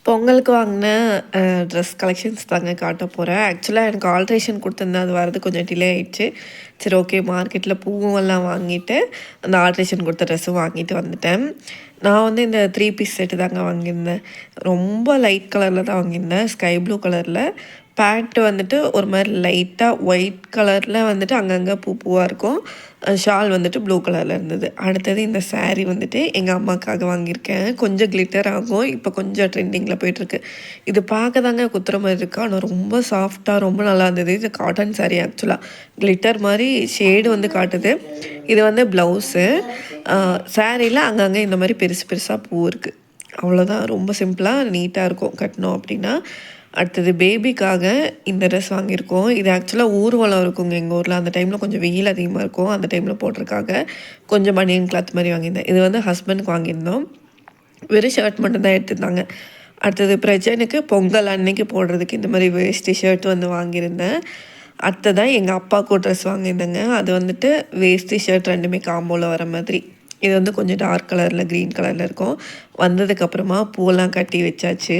பொங்கலுக்கு வாங்கின dress collections தாங்க காட்ட போகிறேன். ஆக்சுவலாக எனக்கு ஆல்ட்ரேஷன் கொடுத்துருந்தேன். அது வரது கொஞ்சம் டிலே ஆயிடுச்சு. சரி ஓகே மார்க்கெட்டில் பூவும் எல்லாம் வாங்கிட்டு, அந்த ஆல்ட்ரேஷன் கொடுத்த ட்ரெஸ்ஸும் வாங்கிட்டு வந்துட்டேன். நான் வந்து இந்த 3 பீஸ் செட்டு தாங்க வாங்கியிருந்தேன். ரொம்ப லைட் கலரில் தான் வாங்கியிருந்தேன். ஸ்கை ப்ளூ கலரில். பேண்ட் வந்துட்டு ஒரு மாதிரி லைட்டாக ஒயிட் கலரில் வந்துட்டு அங்கங்கே பூ பூவாக இருக்கும். ஷால் வந்துட்டு ப்ளூ கலரில் இருந்தது. அடுத்தது இந்த saree வந்துட்டு எங்கள் அம்மாவுக்காக வாங்கியிருக்கேன். கொஞ்சம் கிளிட்டர் ஆகும். இப்போ கொஞ்சம் ட்ரெண்டிங்கில் போயிட்டுருக்கு. இது பார்க்க தாங்க குத்துற மாதிரி இருக்கு. ஆனால் ரொம்ப சாஃப்டாக ரொம்ப நல்லா இருந்தது. இது காட்டன் saree ஆக்சுவலாக. கிளிட்டர் மாதிரி ஷேடு வந்து காட்டுது. இது வந்து ப்ளவுஸு. சாரியில் அங்கங்கே இந்த மாதிரி பெருசு பெருசாக பூ இருக்குது. அவ்வளோதான். ரொம்ப சிம்பிளாக நீட்டாக இருக்கும் கட்டணும் அப்படின்னா. அடுத்தது பேபிக்காக இந்த ட்ரெஸ் வாங்கியிருக்கோம். இது ஆக்சுவலாக ஊர்வலம் இருக்குங்க எங்கள் ஊரில். அந்த டைமில் கொஞ்சம் வெயில் அதிகமாக இருக்கும். அந்த டைமில் போட்டிருக்காங்க. கொஞ்சம் பனியன் கிளாத் மாதிரி வாங்கியிருந்தேன். இது வந்து ஹஸ்பண்டுக்கு வாங்கியிருந்தோம். வெறும் ஷர்ட் மட்டும்தான் எடுத்திருந்தாங்க. அடுத்தது பிரஜனுக்கு பொங்கல் அன்னைக்கு போடுறதுக்கு இந்த மாதிரி வேஷ்டி ஷர்ட் வந்து வாங்கியிருந்தேன். அடுத்ததான் எங்கள் அப்பாவுக்கு ட்ரெஸ் வாங்கியிருந்தேங்க. அது வந்துட்டு வேஷ்டி ஷர்ட் ரெண்டுமே காம்போவில் வர மாதிரி. இது வந்து கொஞ்சம் டார்க் கலரில் க்ரீன் கலரில் இருக்கும். வந்ததுக்கப்புறமா பூவெல்லாம் கட்டி வச்சாச்சு.